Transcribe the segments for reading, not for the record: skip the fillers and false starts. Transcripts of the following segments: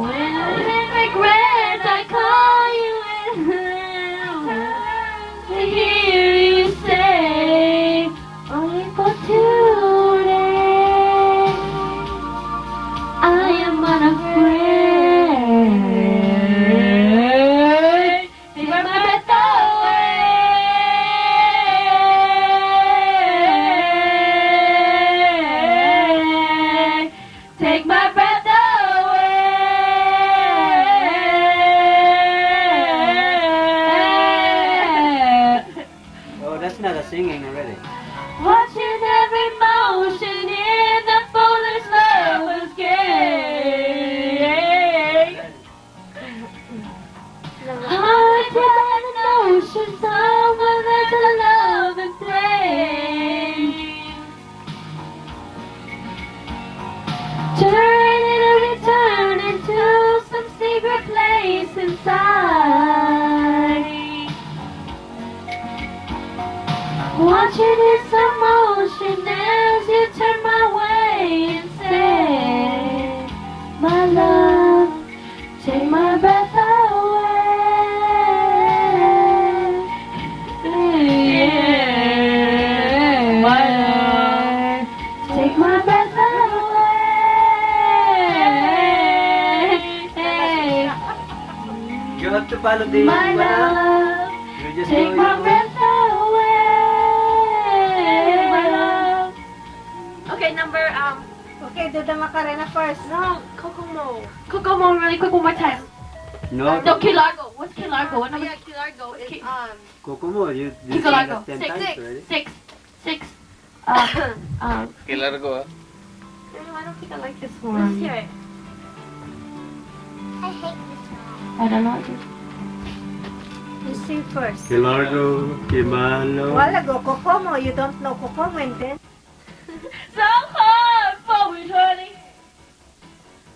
When I'm in regret, I call you and to hear you say, only for today, I am unafraid. Take my breath away. Take my breath away. Oh, that's not a singing already. Watching every motion in the foolish lover's game. Heart and notions of whether to love and flame. Turn and return into some secret place inside. Watching its emotion as you turn my way and say, my love, take my breath away. Yeah. My love, take my breath away. You have to follow the My love, You just take go my your- breath away. My love. Okay, number Okay, do the Macarena first. no, Kokomo. Kokomo, really quick, one more time. No, No, Key Largo. What's Key Largo? What number? Key Largo is Key- Kokomo, you Key sang Largo. that 10 Six. times already. Six. Kay Largo ah. I don't think I like this Let's one. hear it. I don't know. You sing first. Kilardo, Kimalo. While ago, Kokomo. You don't know Kokomo and then? So hard for it, honey.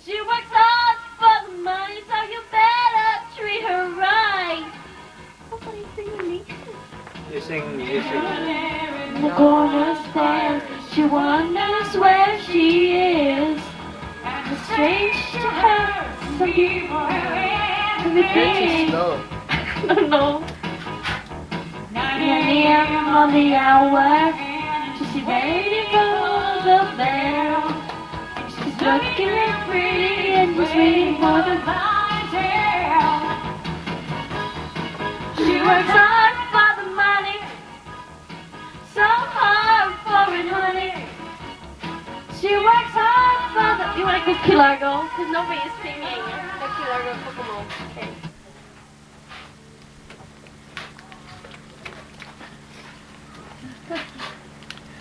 She works hard for the money, so you better treat her right. Somebody singing me. You sing. In the corner stands, she wonders where she is. It's strange to her, some people have You're too slow. I don't know. Near on the hour, she's waiting for the bell. She's looking pretty and just waiting for the clientele. She works hard for the money, so hard for it, honey. She works hard for the. You wanna go Key Largo? Cause nobody is singing. The Key Largo Kokomo. Okay.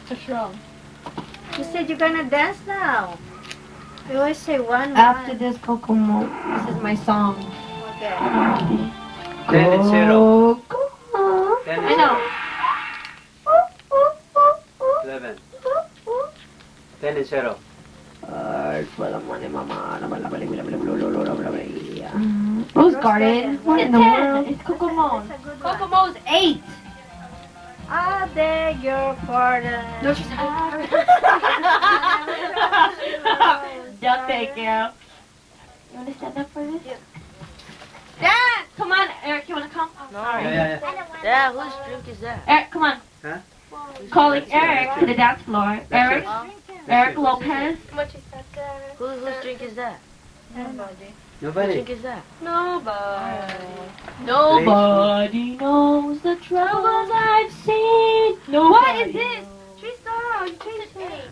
What's wrong? You said you're gonna dance now. You always say one. After this Kokomo, this is my song. Okay. 10 and 0. Kokomo. 10 and I know. 11. 10 and 0. Rose Garden. What in the world? It's Kokomo. That's a good one. Kokomo's 8. I beg your pardon. No, she's Just thank you. You want to stand up for this? Yeah. Dad! Come on, Eric, you want to come? No. Yeah. Yeah, whose drink is that? Eric, come on. Huh? Calling Eric to the dance floor. Eric, Eric it. Lopez. Whose drink is that? Nobody. Whose Nobody. drink is that? Nobody knows the troubles I've seen. What is this? Tree Star, you changed it.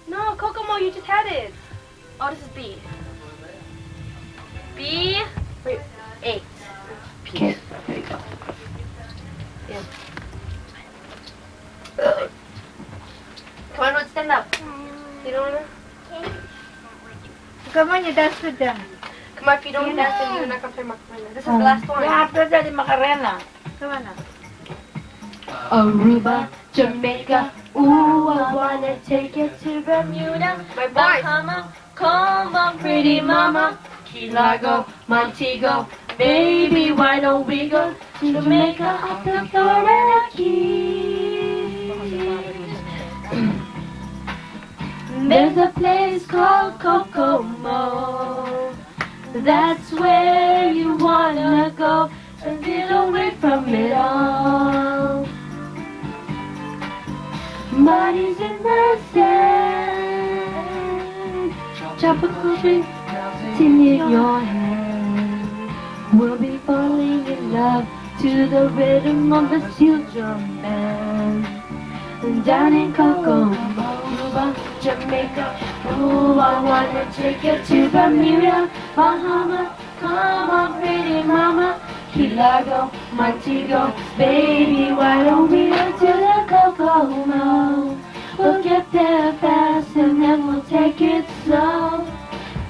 No, Kokomo, you just had it. Oh, this is B. B. Wait, 8. Okay, there you go. Come on, stand up. You don't wanna? Come on, you dance with them. Come on, if you don't dance, then you're not gonna play Macarena. This is the last one. After that, the Macarena. Come on now. Aruba, Jamaica, ooh, I wanna take you to Bermuda, Bahama, come on, pretty mama, Key Largo, Montego, baby, why don't we go to Jamaica up the Florida Keys? There's a place called Kokomo. That's where you wanna go to get away from it all. Bodies in the sand, tropical trees in your hand. We'll be falling in love to the rhythm of the steel drum band. And down in Kokomo, Cuba, Jamaica, ooh, I wanna take you to Bermuda, Bahama, come on pretty mama, Key Largo, Montego, baby, why don't we go to the Kokomo? We'll get there fast and then we'll take it slow.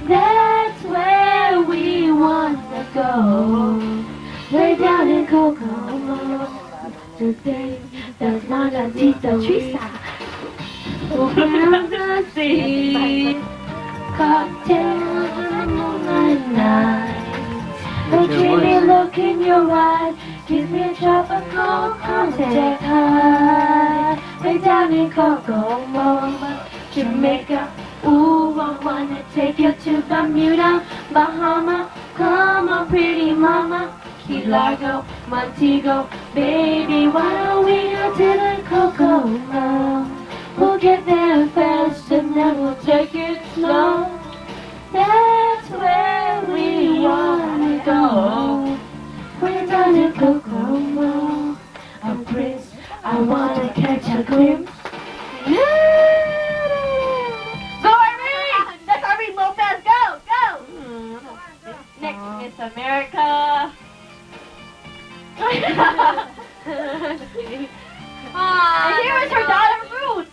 That's where we wanna go, way down in Kokomo. Today, there's not a Tita Teresa. Over the sea, cocktails in the moonlight night. The dreamy look in your eyes gives me a tropical contact high. Way down in Kokomo, Jamaica. Ooh, I wanna take you to Bermuda, Bahama. Come on, pretty mama. Key Largo, Montego, baby, why don't we go to the Kokomo? We'll get there fast and then we'll take it slow. That's where we wanna go. We're down in Kokomo. A prince, I wanna catch a glimpse. Go, Irene! That's Irene Lopez. Go, go! Next, Miss America. And here is her daughter, Ruth.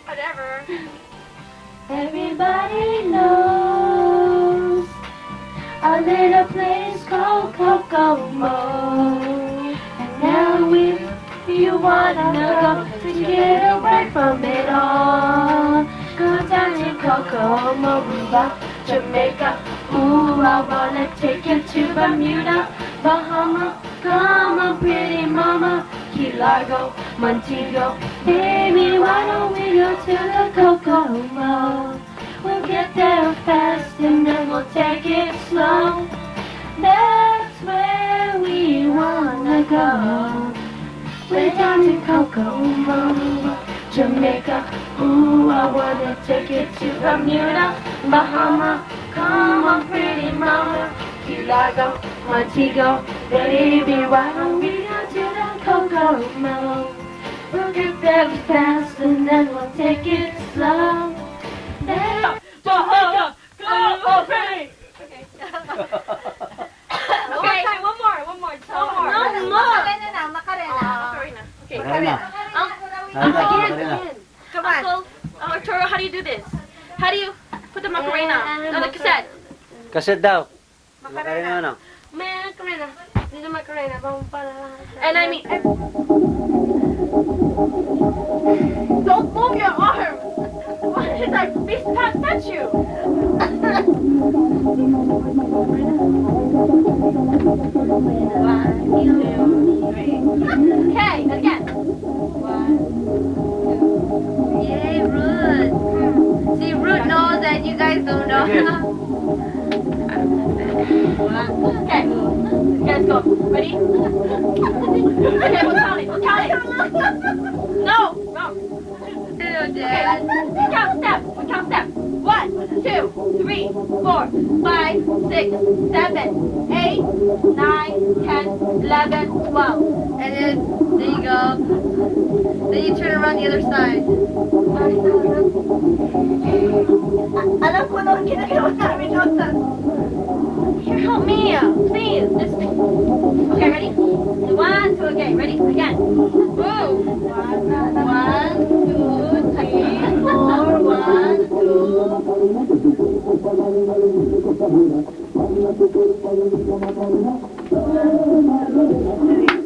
Whatever. Everybody knows a little place called Kokomo. And now you wanna go to get away from it all. Go down to Kokomo, Aruba, Jamaica. Ooh, I wanna take you to Bermuda, Bahama. Come on, pretty mama. Key Largo, Montego, baby, why don't we go to the Kokomo? We'll get there fast and then we'll take it slow. That's where we wanna go. Way down to Kokomo, Jamaica. Ooh, I wanna take you to Bermuda, Bahama. Come on, pretty mama. Key Largo, Montego, baby, why don't we go to the Kokomo? We'll get there fast and then we'll take it slow. Then Jamaica, go, pretty. Okay, one more. No more. Macarena. Okay, Macarena. Again. Come on. Arturo, how do you do this? How do you put the Macarena on the cassette? Kaset daw. Macarena ano? Macarena. Dito Macarena. And I mean... Don't move your arm! What is that? Beast past statue! One, two, three. Okay, again. One, two. Yay, Ruth. See, Ruth knows that you guys don't know. Okay, let's go. Ready? Okay, we'll count it. No. Okay, we count steps. 1, 2, 3, 4, 5, 6, 7, 8, 9, 10, 11, 12. And then, there you go. Then you turn around the other side. Alam ko na ang ginagawa namin, Johnson. Here, help me, please. This thing. Okay, ready? 1, 2, okay, ready? Again. Woo! 1, 2, 3, 4, 1, 2.